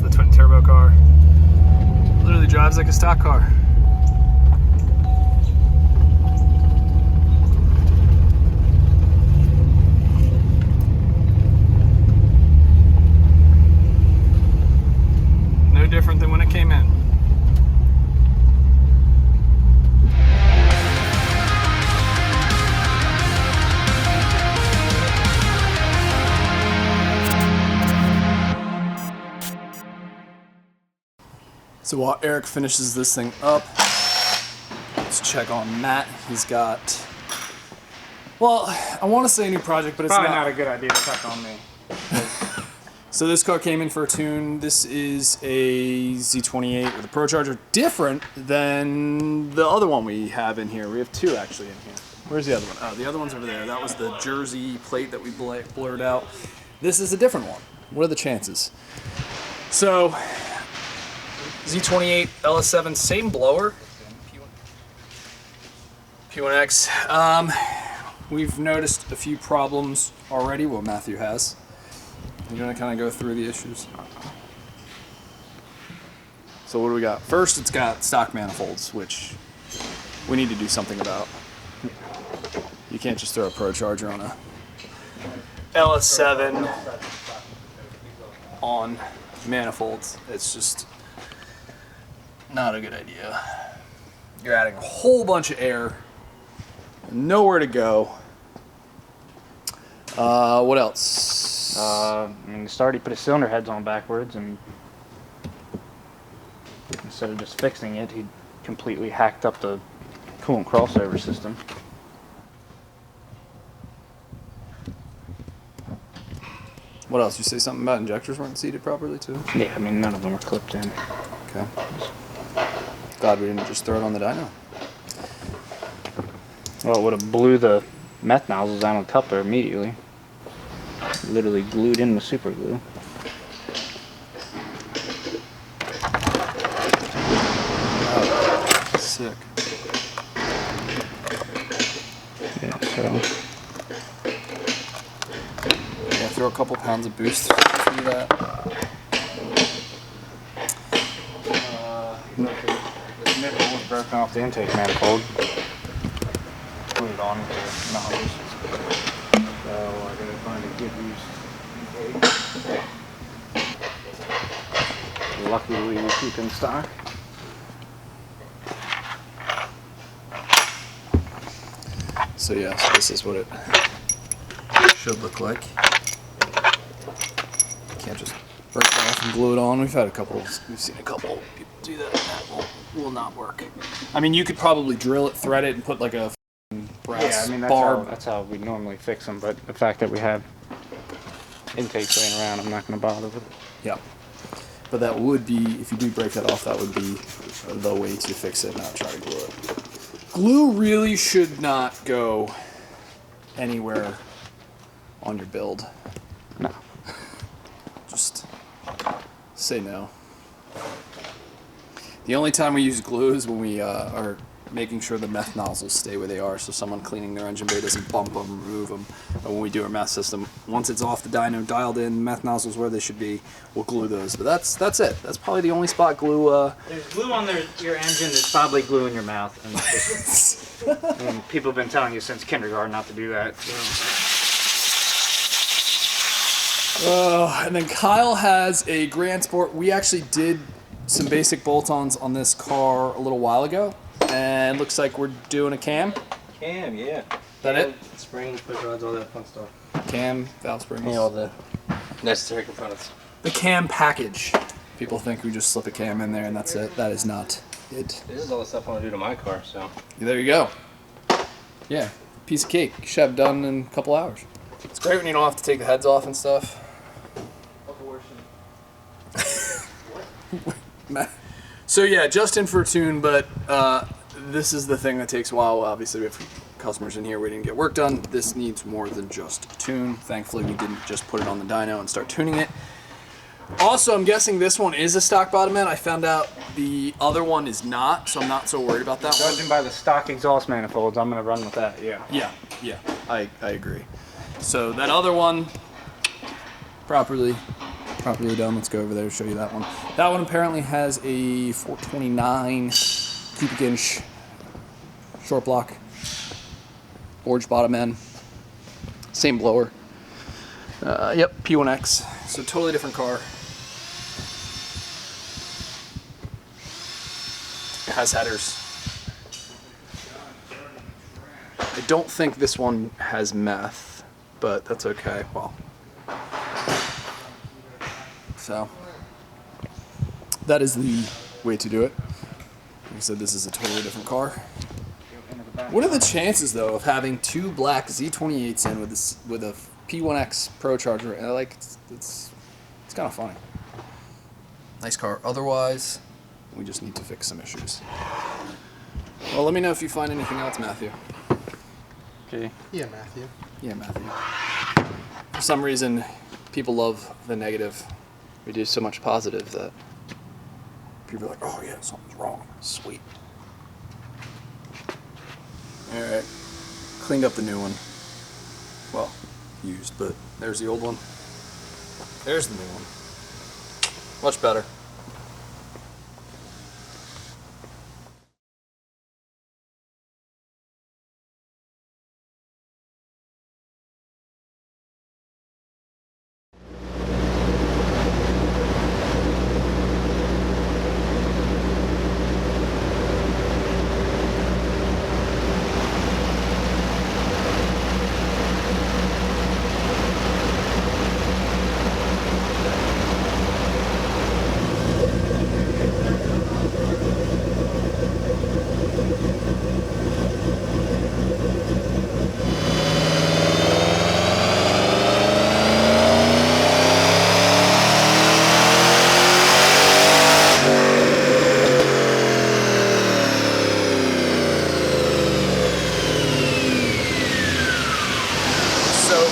the twin turbo car. Literally drives like a stock car. No different than when it came in. So while Eric finishes this thing up, let's check on Matt. He's got, well, I want to say a new project, but it's probably not a good idea to check on me. So this car came in for a tune. This is a Z28 with a Pro Charger, different than the other one we have in here. We have two actually in here. Where's the other one? Oh, the other one's over there. That was the Jersey plate that we blurred out. This is a different one. What are the chances? So, Z28 LS7, same blower. P1X. We've noticed a few problems already. Well, Matthew has. You're gonna kind of go through the issues. So what do we got? First, it's got stock manifolds, which we need to do something about. You can't just throw a Pro Charger on a LS7 on manifolds. It's just not a good idea. You're adding a whole bunch of air, nowhere to go. What else? I mean, the start, he put his cylinder heads on backwards, and instead of just fixing it, he completely hacked up the coolant crossover system. What else? You say something about injectors weren't seated properly too? Yeah, I mean, none of them were clipped in. Okay. Glad we didn't just throw it on the dyno. Well, it would have blew the meth nozzles down on the coupler immediately. Literally glued in with super glue. Oh, sick. Yeah, so. Yeah, throw a couple pounds of boost through that. The nipple was broken off the intake manifold. Glued on to the nozzles. So I gotta find a good use intake. Luckily we keep in stock. So yeah, so this is what it should look like. Can't just break it off and glue it on. We've seen a couple people do that, and that will not work. I mean, you could probably drill it, thread it, and put like a brass Yeah, I mean that's how we normally fix them. But the fact that we have intakes laying around, I'm not going to bother with it. Yeah, but that would be, if you do break that off, that would be the way to fix it, not try to glue it. Glue really should not go anywhere on your build. No. Just say no. The only time we use glue is when we are making sure the meth nozzles stay where they are, so someone cleaning their engine bay doesn't bump them, remove them. But when we do our meth system, once it's off the dyno, dialed in, meth nozzles where they should be, we'll glue those. But that's it. That's probably the only spot glue. There's glue on your engine. There's probably glue in your mouth. And people have been telling you since kindergarten not to do that. So. And then Kyle has a Grand Sport. We actually did some basic bolt-ons on this car a little while ago, and looks like we're doing a cam. Cam, yeah. That it? Springs, push rods, all that fun stuff. Cam, valve springs. Yeah, all the necessary components. The cam package. People think we just slip a cam in there and that's it. That is not it. This is all the stuff I want to do to my car, so. There you go. Yeah, piece of cake. You should have done in a couple hours. It's great when you don't have to take the heads off and stuff. So yeah, just in for a tune, but this is the thing that takes a while. Obviously, we have customers in here waiting to get work done. This needs more than just a tune. Thankfully, we didn't just put it on the dyno and start tuning it. Also, I'm guessing this one is a stock bottom end. I found out the other one is not, so I'm not so worried about that one. Judging by the stock exhaust manifolds, I'm going to run with that, yeah. Yeah, I agree. So that other one, properly properly done. Let's go over there and show you that one. That one apparently has a 429 cubic inch short block, forged bottom end, same blower. Yep, P1X. So totally different car. It has headers. I don't think this one has meth, but that's okay. Well, so that is the way to do it. Like I said, this is a totally different car. What are the chances, though, of having two black Z28s in with a P1X Pro Charger? And it's kind of funny. Nice car. Otherwise, we just need to fix some issues. Well, let me know if you find anything else, Matthew. Okay. Yeah, Matthew. Yeah, Matthew. For some reason, people love the negative. We do so much positive that people are like, oh yeah, something's wrong. Sweet. Alright. Cleaned up the new one. Well, used, but there's the old one. There's the new one. Much better.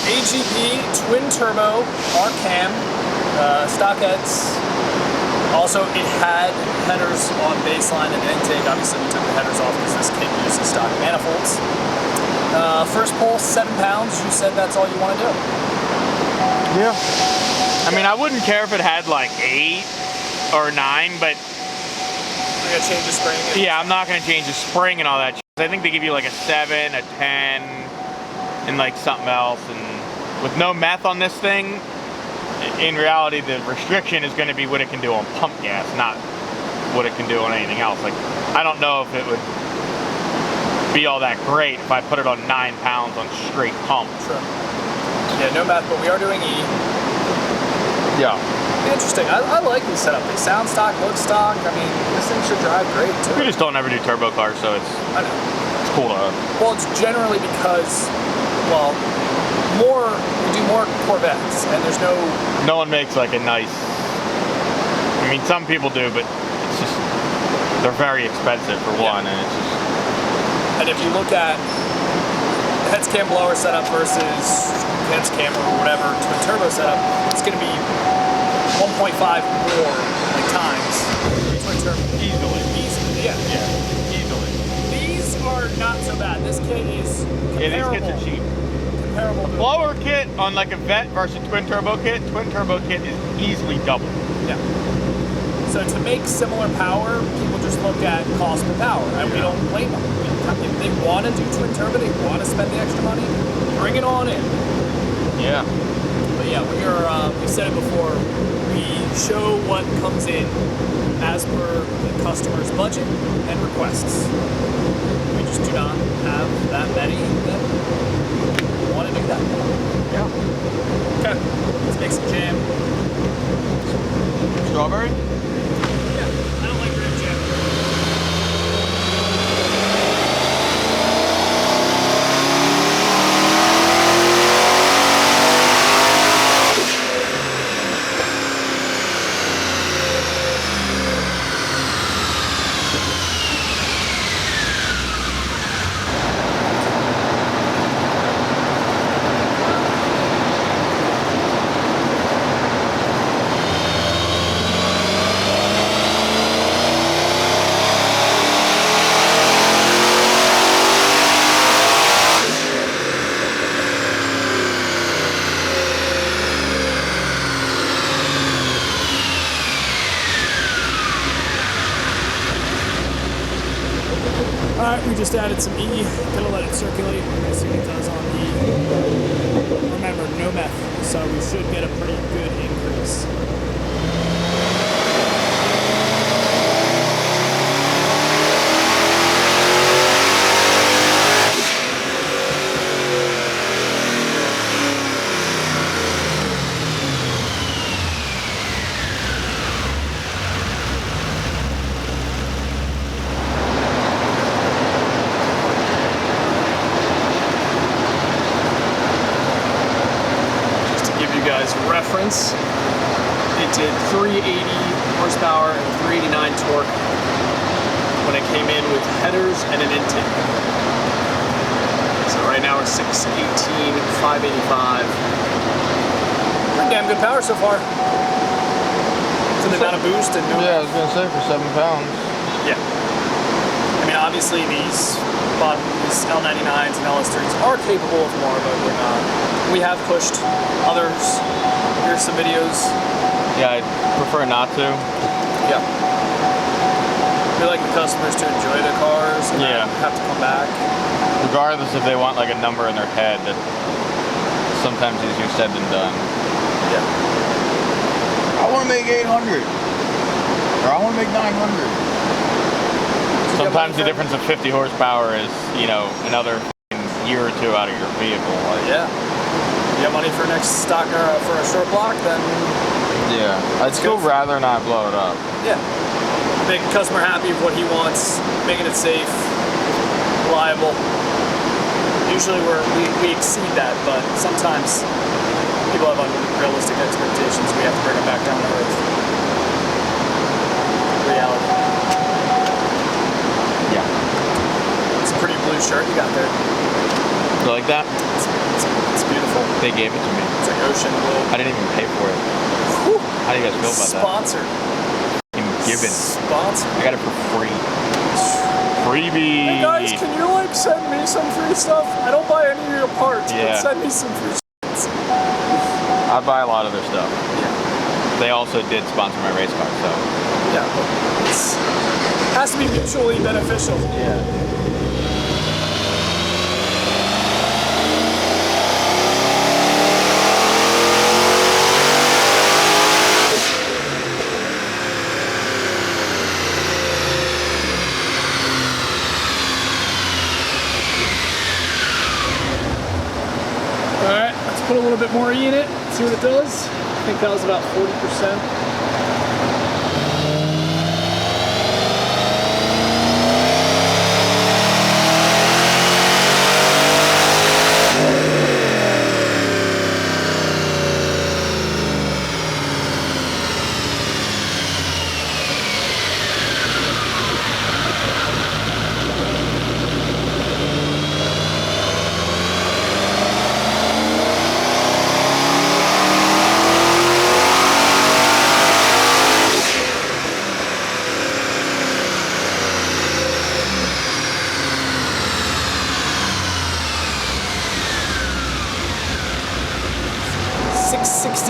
AGP twin turbo R-cam, stock heads. Also, it had headers on baseline and intake. Obviously, we took the headers off because this kit uses stock manifolds. First pull, 7 pounds. You said that's all you want to do. Yeah. I mean, I wouldn't care if it had like 8 or 9, but We're gonna change the spring. yeah, I'm not gonna change the spring and all that. I think they give you like a 7, a 10, and like something else. And with no meth on this thing, in reality, the restriction is going to be what it can do on pump gas, not what it can do on anything else. Like, I don't know if it would be all that great if I put it on 9 pounds on straight pump. Sure. Yeah, no meth, but we are doing E. Yeah. Interesting. I like these setup. They sound stock, look stock. I mean, this thing should drive great too. We just don't ever do turbo cars, so it's cool to. Well, it's generally because, well, we do more Corvettes, and there's no one makes like a nice. I mean, some people do, but it's just they're very expensive for one, and it's just. And if you look at heads cam blower setup versus heads cam or whatever twin turbo setup, it's going to be 1.5 more like times twin turbo. Easily, yeah. Yeah, easily. These are not so bad. This kit is comparable. Yeah, these kits are cheap. Comparable. The blower kit on like a Vet versus twin turbo kit is easily double. Yeah. So to make similar power, people just look at cost per power, and we don't blame them. If they want to do twin turbo, they want to spend the extra money, bring it on in. Yeah. But yeah, we said it before, we show what comes in as per the customer's budget and requests. We just do not have that many that want to do that. Yeah. Okay, let's make some jam. Strawberry? Yeah, I don't like grape jam. Alright, we just added some E. Gonna let it circulate. We're gonna see what it does on E. Remember, no meth, so we should get a pretty good increase. Reference, it did 380 horsepower and 389 torque when it came in with headers and an intake. So right now we're 618, 585. Pretty damn good power so far. For the amount of boost and no. Yeah, I was gonna say for 7 pounds. Yeah. I mean, obviously these L99s and LS3s are capable of more, but we're not. We have pushed others. Here's some videos. Yeah, I prefer not to. Yeah. We like the customers to enjoy their cars and not have to come back. Regardless if they want like a number in their head, that sometimes easier said than done. Yeah. I want to make 800. Or I want to make 900. Sometimes the difference of 50 horsepower is, you know, another year or two out of your vehicle. Like, yeah. You got money for next stock for a short block, then yeah, I'd still rather not blow it up. Yeah, make the customer happy with what he wants, making it safe, reliable. Usually we exceed that, but sometimes people have unrealistic expectations. We have to bring them back down to earth. Reality. Yeah. It's a pretty blue shirt you got there. You like that? It's beautiful. They gave it to me. It's like ocean blue. I didn't even pay for it. Whew. How do you guys feel about Sponsored. that? Given. Sponsored. I got it for free. Freebie. Hey guys, can you like send me some free stuff? I don't buy any of your parts, but send me some free stuff. I buy a lot of their stuff. Yeah. They also did sponsor my race car, so. Yeah, it has to be mutually beneficial. Yeah. Put a little bit more E in it, see what it does. I think that was about 40%.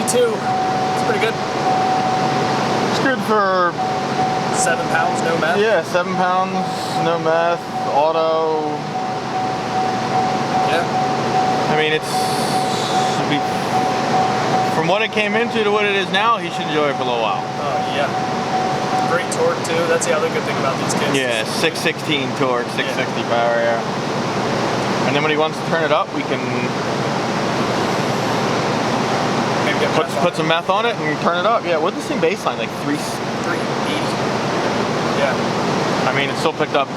It's pretty good. It's good for 7 pounds, no meth. Yeah, 7 pounds, no meth, auto. Yeah. I mean, from what it came into to what it is now, he should enjoy it for a little while. Oh yeah. Great torque too. That's the other good thing about these kids. Yeah, 616 torque, 660 power. Yeah. And then when he wants to turn it up, we can put some meth on it and turn it up. Yeah, what's this thing baseline? Like 380? Yeah. I mean, it still picked up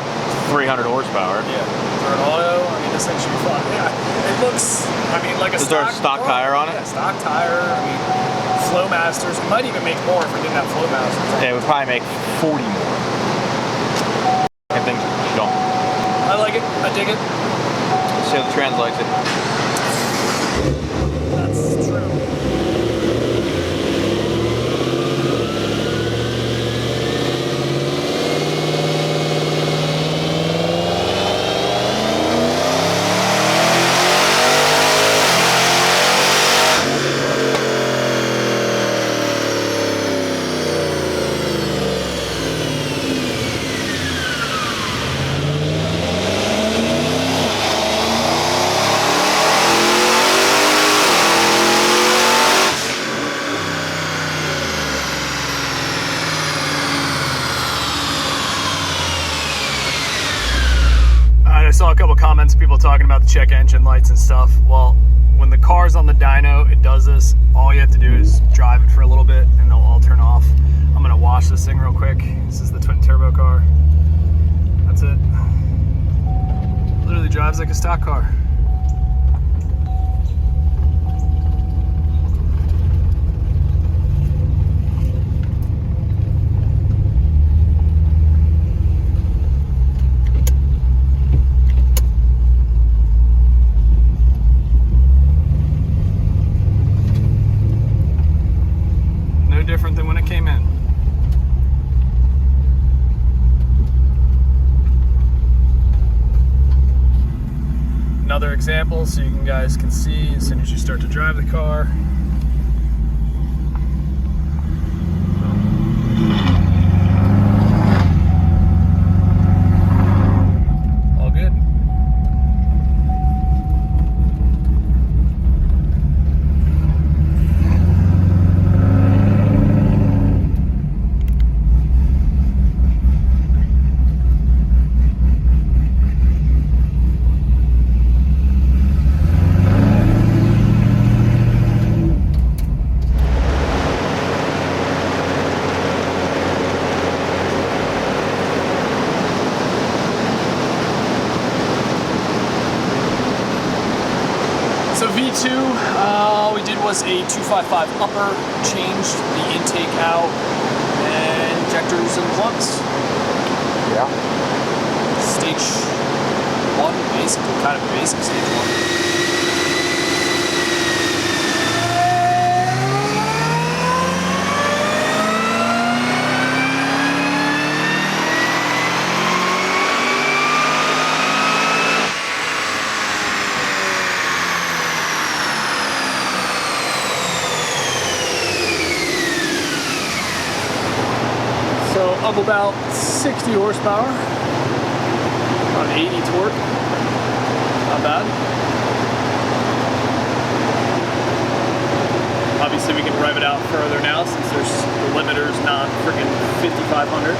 300 horsepower. Yeah. For an auto, I mean, this thing should be fun. Yeah. It looks, I mean, like a Is there a stock tire on it? Yeah, stock tire. I mean, Flowmasters. We might even make more if we didn't have Flowmasters. Yeah, it would probably make 40 more. I think jump. I like it. I dig it. Let's see how it translates it. That's true. saw a couple comments of people talking about the check engine lights and stuff. Well, when the car's on the dyno, it does this. All you have to do is drive it for a little bit and they'll all turn off. I'm gonna wash this thing real quick. This is the twin turbo car. That's it. Literally drives like a stock car. Different than when it came in. Another example so you guys can see as soon as you start to drive the car. All good. So V2, we did was a 255 upper, changed the intake out, and injectors and plugs. Yeah. Stage 1, basically, kind of basic stage 1. So up about 60 horsepower, about 80 torque, not bad. Obviously we can rev it out further now since there's the limiter's not freaking 5,500.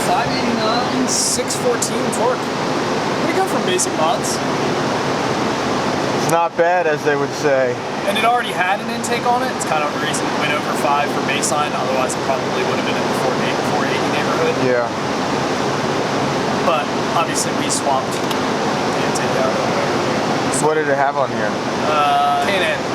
.589, 614 torque. Pretty good from basic mods. It's not bad, as they would say. And it already had an intake on it. It's kind of the reason it went over 5 for baseline. Otherwise, it probably would have been in the 480 neighborhood. Yeah. But obviously, we swapped the intake out. So what did it have on here? K&N.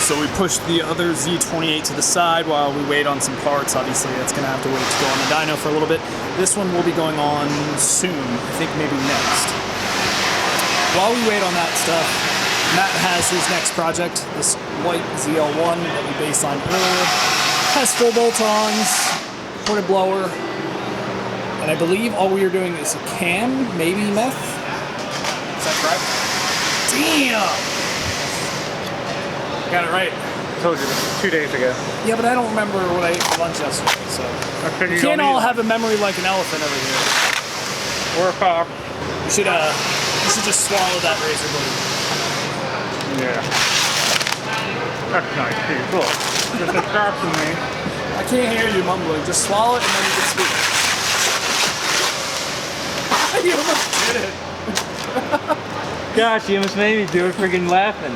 So we pushed the other Z28 to the side while we wait on some parts. Obviously, that's going to have to wait to go on the dyno for a little bit. This one will be going on soon, I think maybe next. While we wait on that stuff, Matt has his next project, this white ZL1 that we baselined earlier. Has full bolt-ons, ported blower, and I believe all we are doing is a cam, maybe meth. Is that correct? Damn! Got it right. I told you this 2 days ago. Yeah, but I don't remember what I ate for lunch yesterday, so. You can't all have a memory like an elephant over here. Or a cop. You should just swallow that razor blade. Yeah. That's nice, too. Cool. Just subscribe to me. I can't hear you mumbling. Just swallow it and then you can speak. You almost did it. Gosh, you almost made me do it freaking laughing.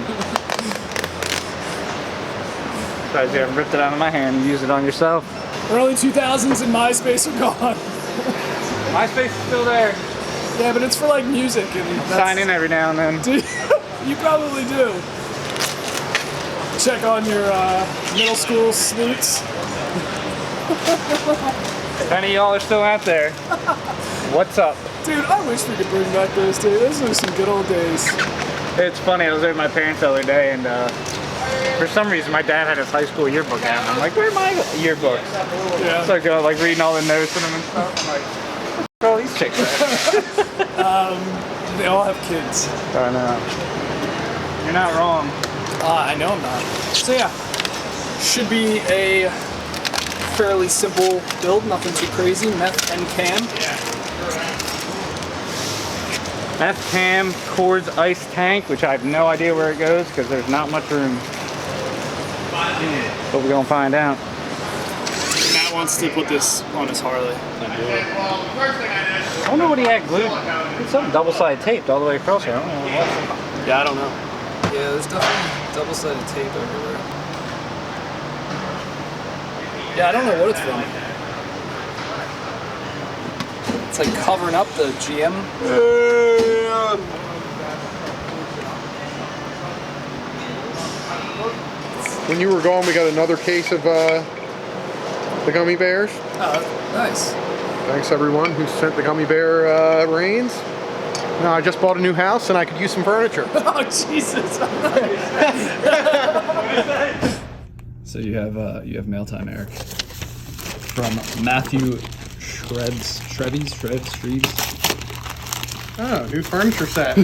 Surprised you haven't ripped it out of my hand and used it on yourself. Early 2000s and MySpace are gone. MySpace is still there. Yeah, but it's for like music and Sign in every now and then. Dude, you probably do. Check on your middle school snoots. If any of y'all are still out there, what's up? Dude, I wish we could bring back those days. Those were some good old days. It's funny, I was with my parents the other day and for some reason my dad had his high school yearbook out and I'm like, where are my yearbooks? Yeah. So I go like reading all the notes in them and stuff. I'm like, where are all these chicks at? They all have kids. I know. You're not wrong. I know I'm not. So yeah, should be a fairly simple build, nothing too crazy. Meth and cam. Meth cam, Coors ice tank, which I have no idea where it goes because there's not much room. But we're gonna find out. Matt wants to put this on his Harley. I wonder what he had glued. It's some double-sided taped all the way across here. I don't know what it was. Yeah, I don't know. Yeah, there's definitely double-sided tape everywhere. Yeah, I don't know what it's from. It's like covering up the GM. When you were gone, we got another case of the gummy bears. Oh, nice. Thanks everyone who sent the gummy bear rains. No, I just bought a new house and I could use some furniture. Oh, Jesus. So you have mail time, Eric. From Matthew Shreves. Oh, new furniture set.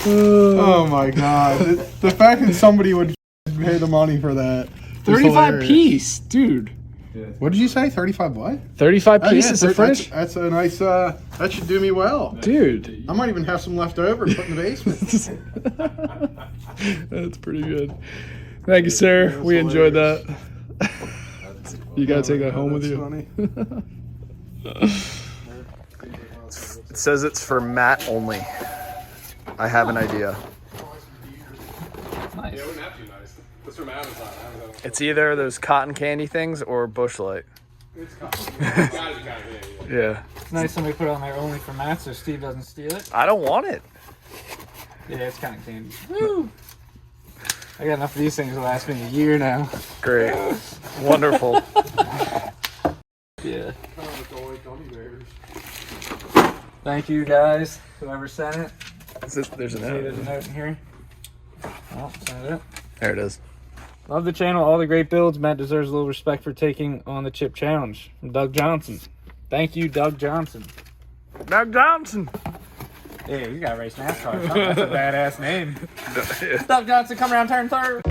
Oh my god. The fact that somebody would pay the money for that. 35 piece, dude. What did you say? 35 what? 35 Oh, yeah, pieces of furniture. That's a nice, that should do me well. Dude. I might even have some left over to put in the basement. That's pretty good. Thank you, sir. We enjoyed that. You gotta take that home with you. It says it's for Matt only. I have an idea. Nice. It's either those cotton candy things or Bush Light. Yeah. It's nice somebody put it on there only for Matt so Steve doesn't steal it. I don't want it. Yeah, it's kind of candy. Woo! I got enough of these things to last me a year now. Great. Wonderful. Yeah. Thank you guys, whoever sent it. There's a See, there's a note. note in here. Oh, send it. There it is. Love the channel, all the great builds. Matt deserves a little respect for taking on the chip challenge. From Doug Johnson. Thank you, Doug Johnson. Doug Johnson. Yeah, you gotta race NASCAR. That's a badass name. Doug Johnson, come around, turn third.